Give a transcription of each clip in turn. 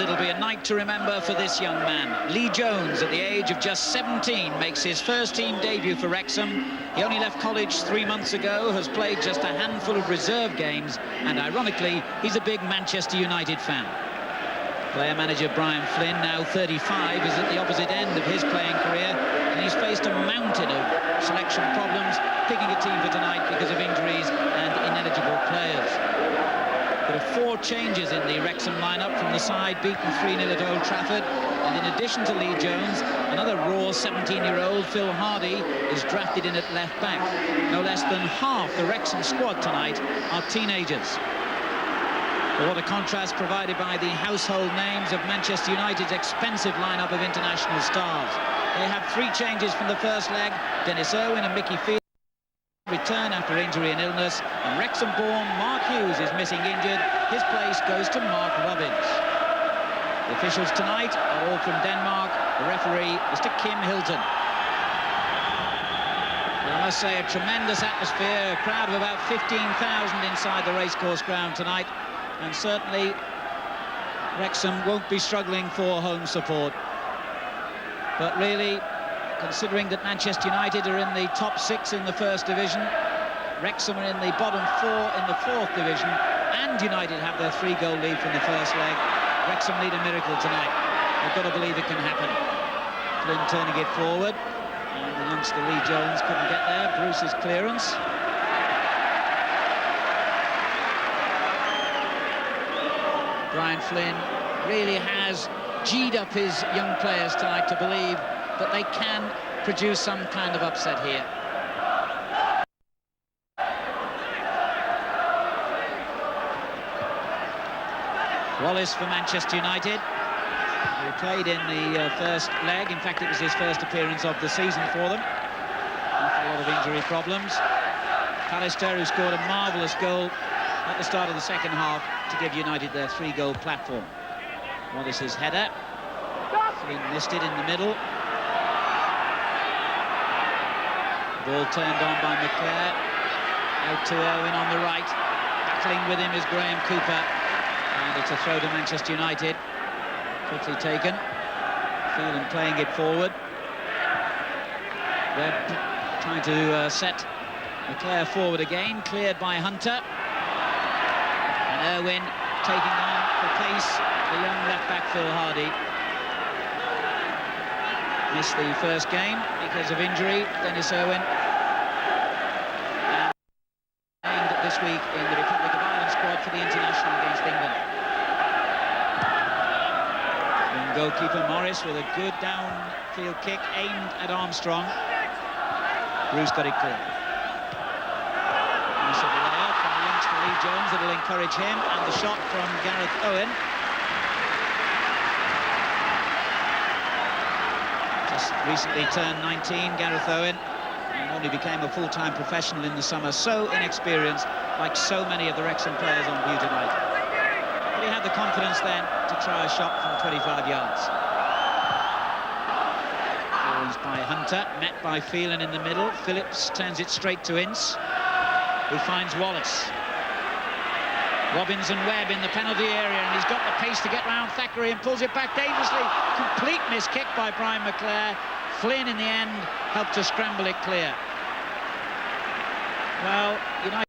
fans, it'll be a night to remember for this young man. Lee Jones, at the age of just 17, makes his first team debut for Wrexham. He only left college 3 months ago, has played just a handful of reserve games, and ironically, he's a big Manchester United fan. Player-manager Brian Flynn, now 35, is at the opposite end of his playing career, and he's faced a mountain of selection problems, picking a team for tonight because of injuries and ineligible players. There are 4 changes in the Wrexham lineup from the side beaten 3-0 at Old Trafford, and in addition to Lee Jones, another raw 17-year-old Phil Hardy is drafted in at left back. No less than half the Wrexham squad tonight are teenagers. But what a contrast provided by the household names of Manchester United's expensive lineup of international stars. They have 3 changes from the first leg. Dennis Irwin and Mickey Field return after injury and illness, and Wrexham-born Mark Hughes is missing injured. His place goes to Mark Robbins. The officials tonight are all from Denmark. The referee, Mr. Kim Hilton. Well, I must say, a tremendous atmosphere, a crowd of about 15,000 inside the Racecourse ground tonight, and certainly Wrexham won't be struggling for home support. But really, considering that Manchester United are in the top 6 in the first division, Wrexham are in the bottom 4 in the 4th division, and United have their 3-goal lead from the first leg, Wrexham need a miracle tonight. They've got to believe it can happen. Flynn turning it forward, and the youngster Lee Jones couldn't get there. Bruce's clearance. Brian Flynn really has G'd up his young players tonight to believe that they can produce some kind of upset here. Wallace for Manchester United, who played in the first leg. In fact, it was his first appearance of the season for them, after a lot of injury problems. Pallister, who scored a marvellous goal at the start of the second half to give United their 3-goal platform. Wallace's header. Flynn missed it in the middle. Ball turned on by McClare. Out to Irwin on the right. Tackling with him is Graham Cooper. And it's a throw to Manchester United. Quickly taken. Phelan playing it forward. Webb trying to set McClare forward again. Cleared by Hunter. And Irwin taking on for pace the young left-back Phil Hardy. Missed the first game because of injury, Dennis Irwin. And this week in the Republic of Ireland squad for the international against England. And goalkeeper Morris with a good downfield kick aimed at Armstrong. Bruce got it clear. Nice little layout from the youngster Lee Jones that'll encourage him, and the shot from Gareth Owen. Recently turned 19, Gareth Owen, and only became a full-time professional in the summer. So inexperienced, like so many of the Wrexham players on view tonight. But he had the confidence then to try a shot from 25 yards. Ball's by Hunter, met by Phelan in the middle. Phillips turns it straight to Ince, who finds Wallace. Robbins and Webb in the penalty area, and he's got the pace to get round Thackeray and pulls it back dangerously. Complete miss kick by Brian McClare. Flynn in the end helped to scramble it clear. Well, United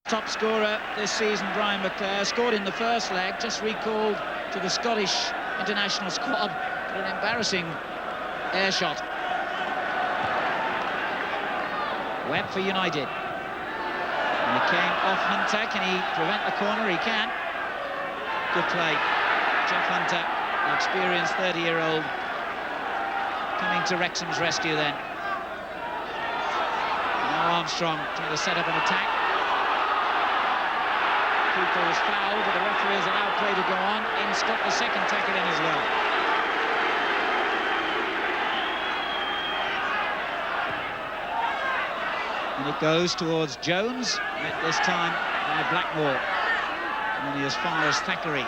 top scorer this season, Brian McClare, scored in the first leg, just recalled to the Scottish international squad for an embarrassing air shot. Webb for United. And he came off Hunter. Can he prevent the corner? He can. Good play. Jeff Hunter, the experienced 30-year-old, coming to Wrexham's rescue then. Now Armstrong trying to set up an attack. Cooper was fouled, but the referee has allowed play to go on. Ince got the second tackle in as well. And it goes towards Jones, met this time by Blackmore. Only as far as Thackeray.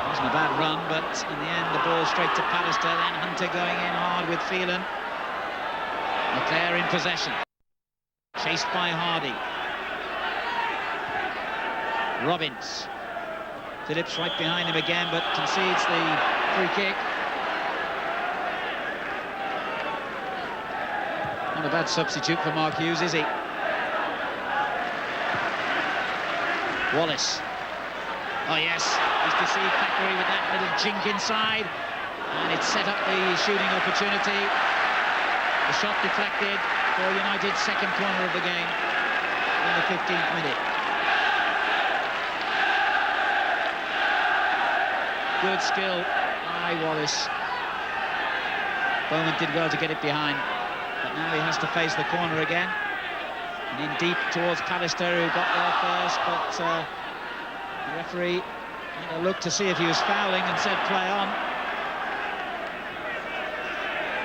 Wasn't a bad run, but in the end the ball straight to Pallister, then Hunter going in hard with Phelan. McClare in possession. Chased by Hardy. Robbins. Phillips right behind him again, but concedes the free kick. Not a bad substitute for Mark Hughes, is he? Wallace. Oh yes, he's deceived Thackeray with that little jink inside, and it set up the shooting opportunity. The shot deflected for United's second corner of the game in the 15th minute. Good skill by Wallace. Bowman did well to get it behind, but now he has to face the corner again. And in deep towards Pallister, who got there first, but the referee had a look to see if he was fouling and said play on.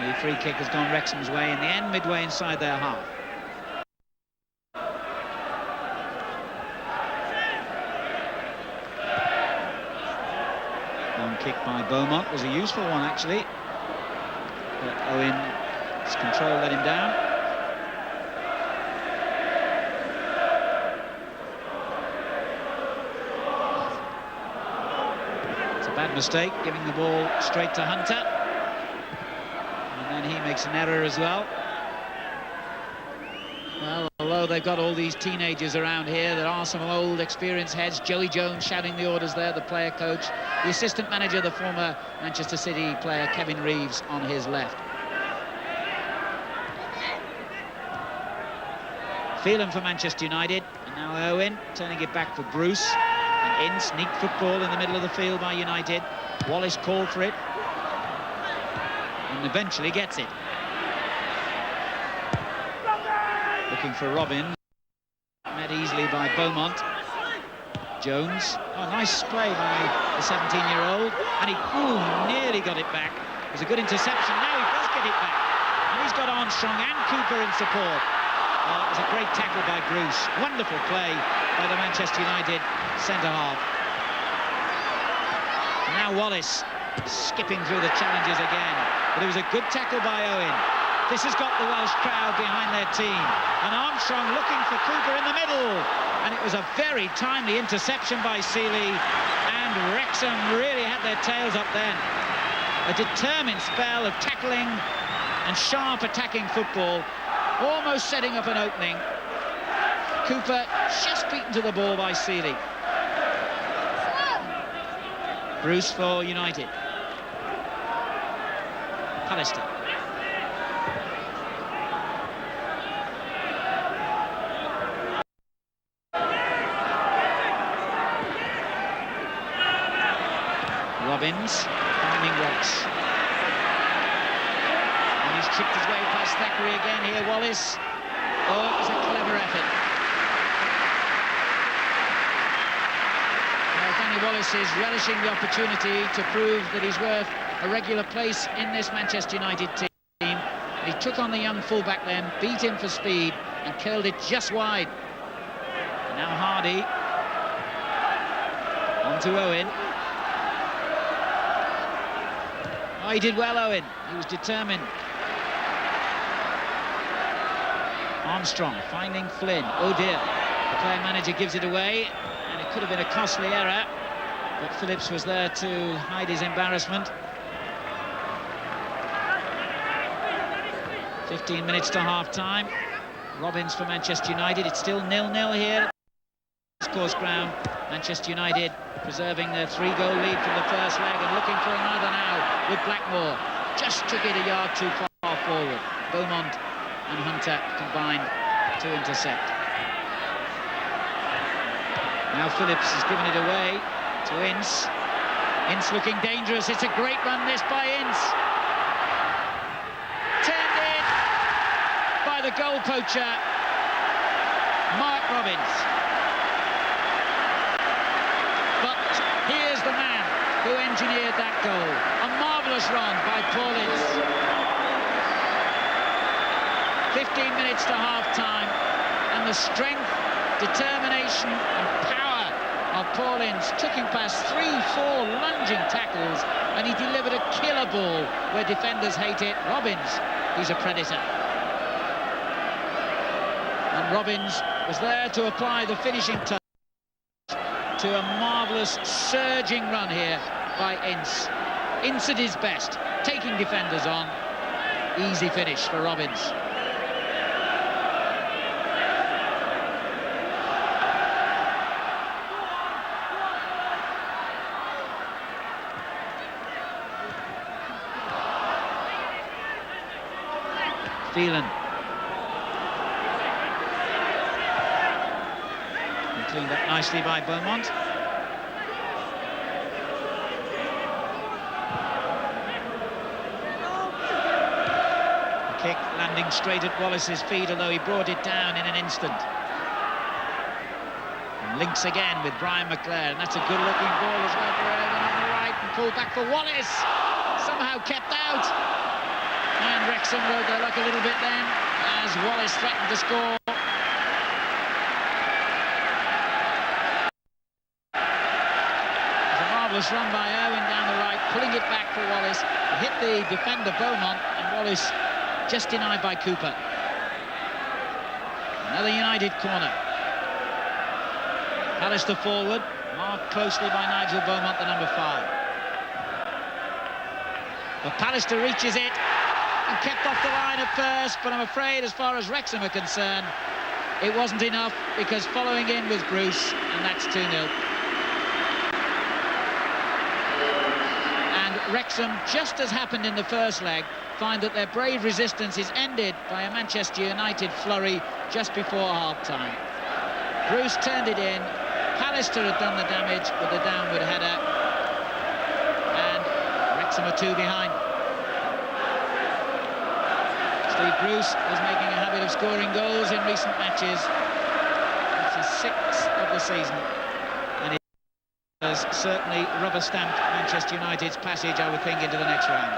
The free kick has gone Wrexham's way in the end, midway inside their half. Long kick by Beaumont was a useful one, actually. But Owen's control let him down. It's a bad mistake, giving the ball straight to Hunter. And then he makes an error as well. Well, although they've got all these teenagers around here, there are some old experienced heads. Joey Jones shouting the orders there, the player coach. The assistant manager, the former Manchester City player Kevin Reeves on his left. Phelan for Manchester United, and now Owen turning it back for Bruce. And Ince, neat football in the middle of the field by United. Wallace called for it, and eventually gets it. Looking for Robin, met easily by Beaumont. Jones, oh, nice play by the 17-year-old, and he nearly got it back. It was a good interception. Now he does get it back, and he's got Armstrong and Cooper in support. It was a great tackle by Bruce. Wonderful play by the Manchester United centre-half. Now Wallace skipping through the challenges again, but it was a good tackle by Owen. This has got the Welsh crowd behind their team, and Armstrong looking for Cooper in the middle, and it was a very timely interception by Seeley, and Wrexham really had their tails up then. A determined spell of tackling and sharp attacking football, almost setting up an opening. Cooper just beaten to the ball by Seeley. Bruce for United. Pallister. Robbins finding Rox. And he's chipped his way past Thackeray again here, Wallace. Oh, it was a clever effort. Well, Danny Wallace is relishing the opportunity to prove that he's worth a regular place in this Manchester United team. He took on the young fullback then, beat him for speed, and curled it just wide. And now Hardy. On to Owen. Oh, he did well, Owen. He was determined. Armstrong finding Flynn. Oh dear. The player manager gives it away, and it could have been a costly error, but Phillips was there to hide his embarrassment. 15 minutes to half-time. Robbins for Manchester United. It's still 0-0 here at Racecourse ground. Manchester United preserving their 3-goal lead from the first leg and looking for another now with Blackmore. Just took it a yard too far forward. Beaumont and Hunter combined to intercept. Now Phillips has given it away to Ince. Ince looking dangerous. It's a great run this by Ince. Turned in by the goal poacher, Mark Robbins. But here's the man who engineered that goal. A marvellous run by Paul Ince. 15 minutes to half-time, and the strength, determination and power of Paul Ince took him past 3-4 lunging tackles, and he delivered a killer ball where defenders hate it. Robbins, he's a predator. And Robbins was there to apply the finishing touch. to a marvellous surging run here by Ince. Ince at his best, taking defenders on. Easy finish for Robbins. Phelan. Cleaned up nicely by Beaumont. The kick landing straight at Wallace's feet, although he brought it down in an instant. And links again with Brian McClare, and that's a good-looking ball as well for Irvine on the right, and pulled back for Wallace. Somehow kept out. And Wrexham rode their luck a little bit then, as Wallace threatened to score. Run by Irwin down the right, pulling it back for Wallace. He hit the defender Beaumont, and Wallace just denied by Cooper. Another United corner. Pallister forward, marked closely by Nigel Beaumont, the number 5. But Pallister reaches it and kept off the line at first, but I'm afraid, as far as Wrexham are concerned, it wasn't enough, because following in was Bruce, and that's 2-0. Wrexham, just as happened in the first leg, find that their brave resistance is ended by a Manchester United flurry just before half-time. Bruce turned it in, Pallister had done the damage with a downward header, and Wrexham are 2 behind. Steve Bruce is making a habit of scoring goals in recent matches. It's his 6th of the season, and has certainly rubber-stamped Manchester United's passage, I would think, into the next round.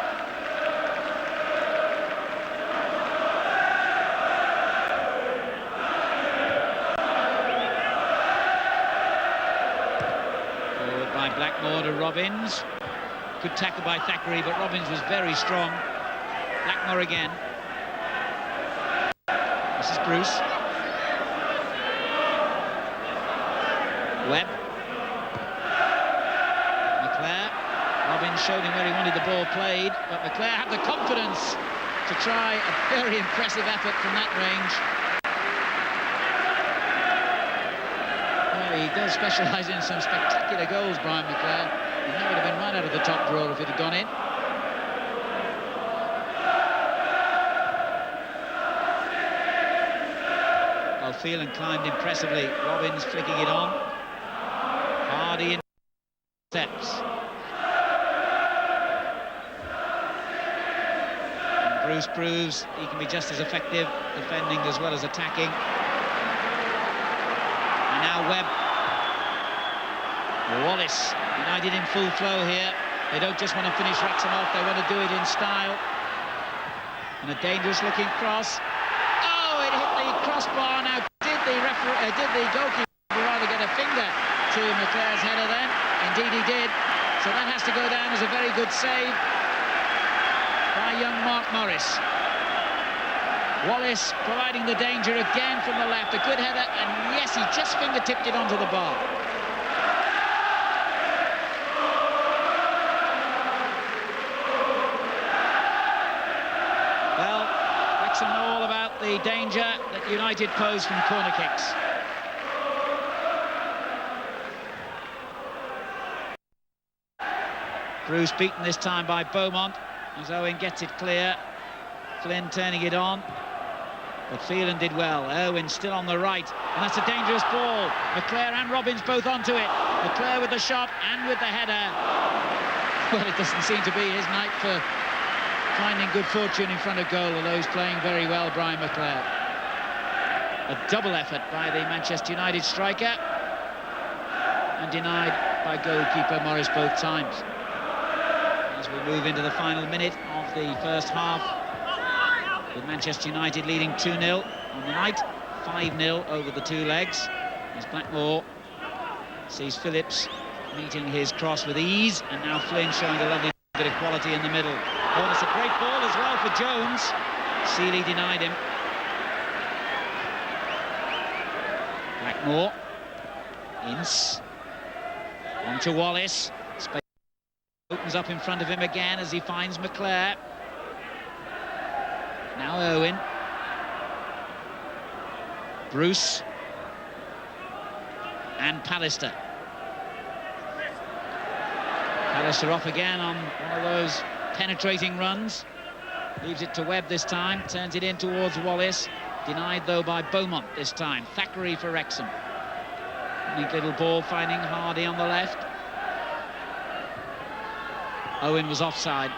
Forward by Blackmore to Robbins. Good tackle by Thackeray, but Robbins was very strong. Blackmore again. This is Bruce. Webb. Robbins showed him where he wanted the ball played, but McClare had the confidence to try a very impressive effort from that range. Well, he does specialise in some spectacular goals, Brian McClare. He would have been right out of the top drawer if it had gone in. Well, Phelan climbed impressively. Robbins flicking it on. Hardy in steps. Bruce proves he can be just as effective defending as well as attacking. And now Webb. Wallace, United in full flow here. They don't just want to finish Wrexham off, they want to do it in style. And a dangerous looking cross. Oh, it hit the crossbar. Now did the goalkeeper rather get a finger to McClare's header then? Indeed he did. So that has to go down as a very good save by young Mark Morris. Wallace providing the danger again from the left. A good header, and yes, he just fingertipped it onto the bar. Well, Wrexham know all about the danger that United pose from corner kicks. Bruce beaten this time by Beaumont, as Owen gets it clear. Flynn turning it on, but Phelan did well. Irwin still on the right, and that's a dangerous ball. McClare and Robbins both onto it. McClare with the shot and with the header. Well, it doesn't seem to be his night for finding good fortune in front of goal, although he's playing very well, Brian McClare. A double effort by the Manchester United striker, and denied by goalkeeper Morris both times. As we move into the final minute of the first half, with Manchester United leading 2-0 on the night, 5-0 over the 2 legs, as Blackmore sees Phillips meeting his cross with ease, and now Flynn showing a lovely bit of quality in the middle. Oh, it's a great ball as well for Jones. Seeley denied him. Blackmore. Ince. On to Wallace. Space opens up in front of him again as he finds McClare. Now Owen. Bruce. And Pallister. Pallister off again on one of those penetrating runs. Leaves it to Webb this time. Turns it in towards Wallace. Denied, though, by Beaumont this time. Thackeray for Wrexham. Neat little ball finding Hardy on the left. Owen was offside.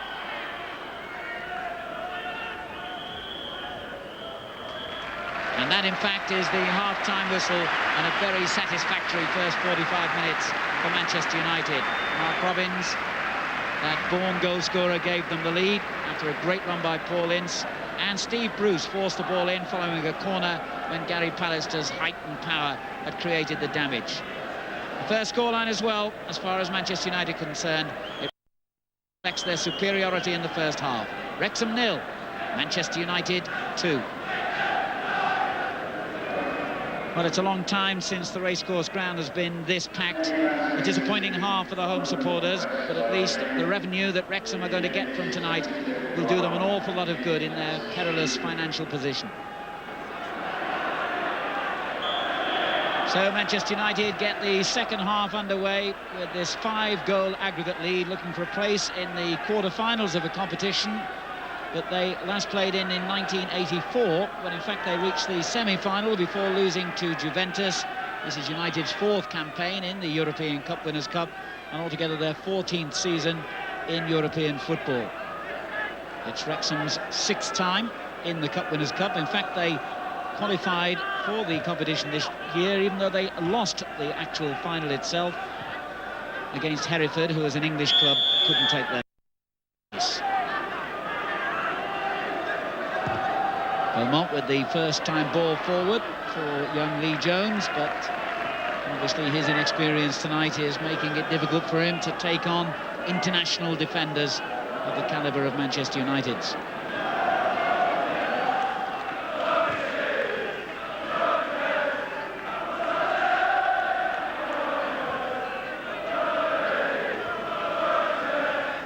And that, in fact, is the half-time whistle and a very satisfactory first 45 minutes for Manchester United. Mark Robbins, that born goal-scorer, gave them the lead after a great run by Paul Ince. And Steve Bruce forced the ball in following a corner when Gary Pallister's height and power had created the damage. The first scoreline as well, as far as Manchester United are concerned, it reflects their superiority in the first half. Wrexham 0, Manchester United 2. Well, it's a long time since the Racecourse ground has been this packed. A disappointing half for the home supporters, but at least the revenue that Wrexham are going to get from tonight will do them an awful lot of good in their perilous financial position. So Manchester United get the second half underway with this 5-goal aggregate lead, looking for a place in the quarter-finals of the competition that they last played in 1984, when in fact they reached the semi-final before losing to Juventus. This is United's 4th campaign in the European Cup Winners' Cup, and altogether their 14th season in European football. It's Wrexham's 6th time in the Cup Winners' Cup. In fact, they qualified for the competition this year, even though they lost the actual final itself against Hereford, who as an English club couldn't take their place. Beaumont with the first-time ball forward for young Lee Jones, but obviously his inexperience tonight is making it difficult for him to take on international defenders of the calibre of Manchester United's.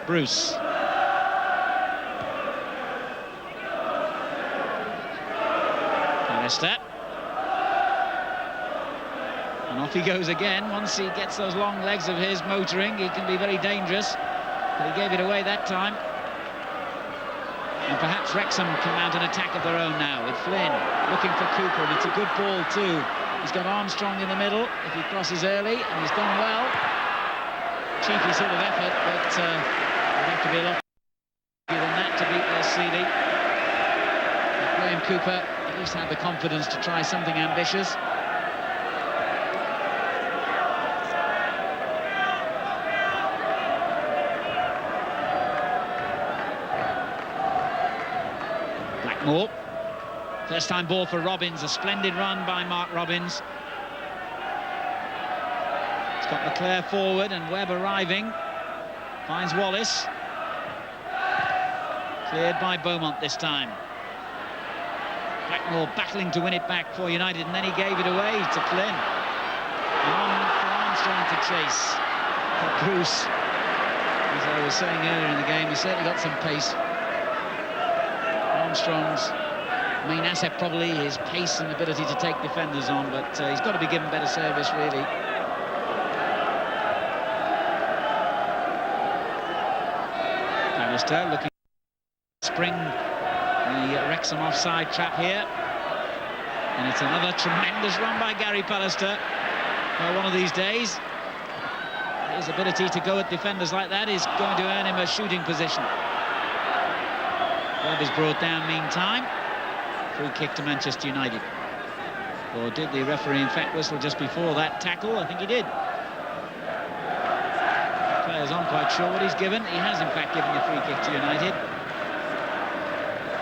Bruce. Pallister. And off he goes again. Once he gets those long legs of his motoring, he can be very dangerous. But he gave it away that time. And perhaps Wrexham can mount an attack of their own now, with Flynn looking for Cooper, and it's a good ball too. He's got Armstrong in the middle if he crosses early, and he's done well. Cheeky sort of effort, but there'd have to be a lot more than that to beat their CD. Graham Cooper at least had the confidence to try something ambitious. Blackmore. First time ball for Robbins, a splendid run by Mark Robbins. He's got McClare forward and Webb arriving. Finds Wallace. Cleared by Beaumont this time. Blackmore battling to win it back for United, and then he gave it away to Flynn. On for Armstrong to chase. But Bruce, as I was saying earlier in the game, he's certainly got some pace. Armstrong's main asset probably his pace and ability to take defenders on, but he's got to be given better service, really. Pallister looking to spring the Wrexham offside trap here, and it's another tremendous run by Gary Pallister. Well, one of these days his ability to go at defenders like that is going to earn him a shooting position. Webb is brought down meantime. Free kick to Manchester United. Or did the referee in fact whistle just before that tackle? I think he did. The player's on quite sure what he's given. He has in fact given the free kick to United.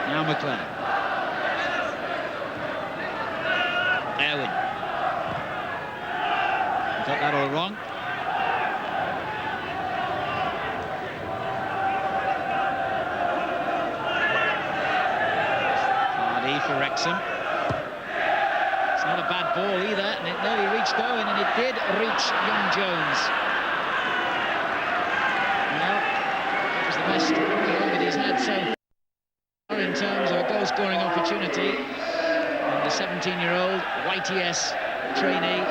Now McClare. Erwin. Got that all wrong. For Wrexham. It's not a bad ball either, and it nearly reached Owen, and it did reach young Jones. best that he's had so far in terms of a goal-scoring opportunity. And the 17-year-old YTS trainee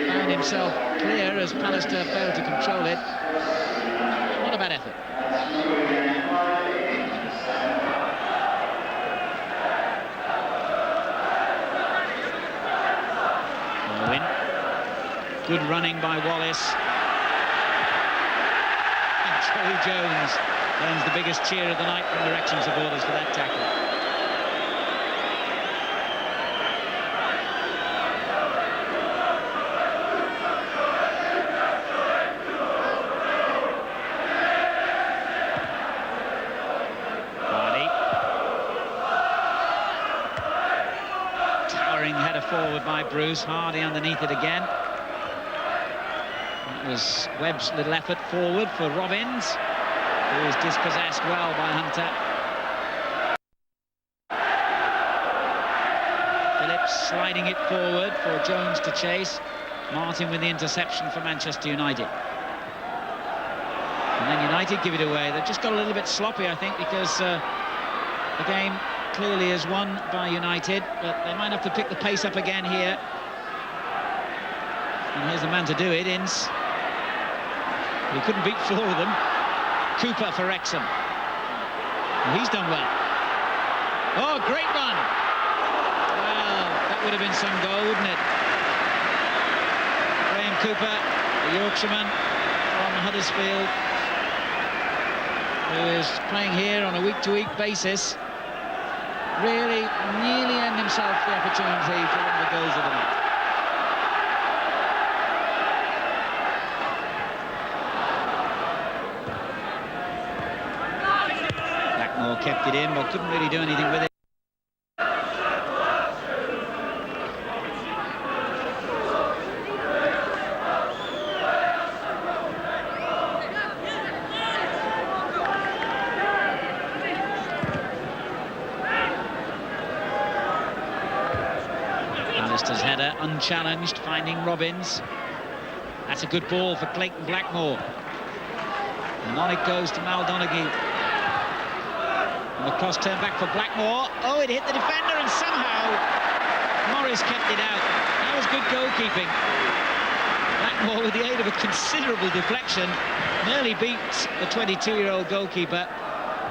found himself clear as Pallister failed to control it. Not a bad effort. Owen. Good running by Wallace. And Joey Jones earns the biggest cheer of the night from the Wrexham supporters for that tackle. Header forward by Bruce. Hardy underneath it again. That was Webb's little effort forward for Robbins, who was dispossessed well by Hunter. Phillips sliding it forward for Jones to chase. Martin with the interception for Manchester United. And then United give it away. They've just got a little bit sloppy, I think, because the game clearly is won by United, but they might have to pick the pace up again here. And here's the man to do it, Ince. He couldn't beat four of them. Cooper for Wrexham. Well, he's done well. Oh, great run! Well, that would have been some goal, wouldn't it? Graham Cooper, the Yorkshireman from Huddersfield, who is playing here on a week-to-week basis, really nearly earned himself the opportunity for one of the goals of the night. Blackmore kept it in, but couldn't really do anything with it. Alistair's header unchallenged, finding Robbins. That's a good ball for Clayton Blackmore. And on it goes to Mal Donaghy. And the cross turned back for Blackmore. Oh, it hit the defender, and somehow Morris kept it out. That was good goalkeeping. Blackmore, with the aid of a considerable deflection, nearly beats the 22-year-old goalkeeper,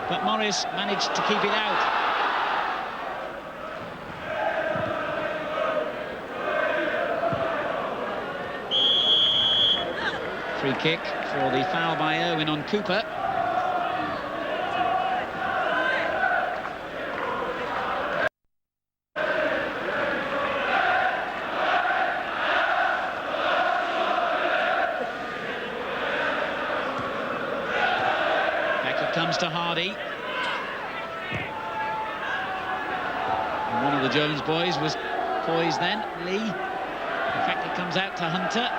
but Morris managed to keep it out. Free kick for the foul by Irwin on Cooper. Back it comes to Hardy. And one of the Jones boys was poised then, Lee. In fact, it comes out to Hunter.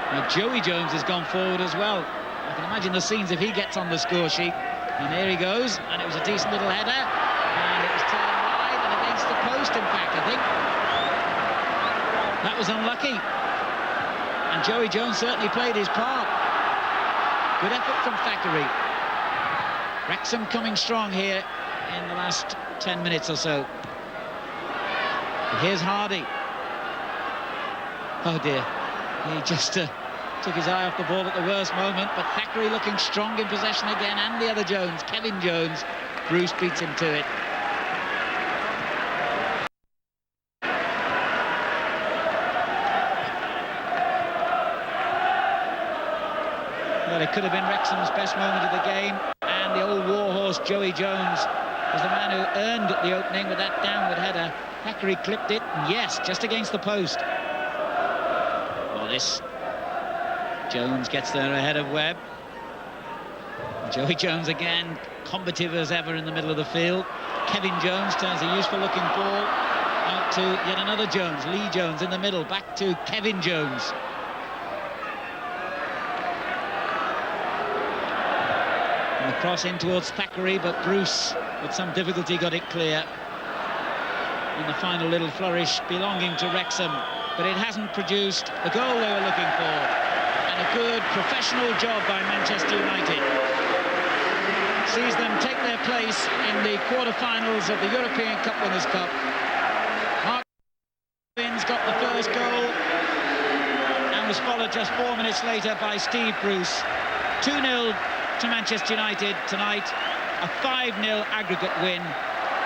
Now, Joey Jones has gone forward as well. I can imagine the scenes if he gets on the score sheet. And here he goes, and it was a decent little header, and it was turned wide and against the post, in fact, I think. That was unlucky. And Joey Jones certainly played his part. Good effort from Thackeray. Wrexham coming strong here in the last 10 minutes or so. But here's Hardy. Oh dear. He just took his eye off the ball at the worst moment, but Thackeray looking strong in possession again, and the other Jones, Kevin Jones. Bruce beats him to it. Well, it could have been Wrexham's best moment of the game, and the old warhorse Joey Jones was the man who earned the opening with that downward header. Thackeray clipped it, and yes, just against the post. This Jones gets there ahead of Webb. And Joey Jones again, combative as ever in the middle of the field. Kevin Jones turns a useful looking ball out to yet another Jones. Lee Jones in the middle, back to Kevin Jones. And the cross in towards Thackeray, but Bruce with some difficulty got it clear. And the final little flourish belonging to Wrexham. But it hasn't produced the goal they were looking for. And a good professional job by Manchester United. sees them take their place in the quarter-finals of the European Cup Winners' Cup. Mark Wins got the first goal and was followed just 4 minutes later by Steve Bruce. 2-0 to Manchester United tonight, a 5-0 aggregate win.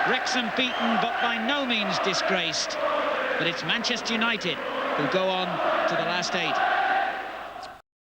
Wrexham beaten, but by no means disgraced. But it's Manchester United who go on to the last 8.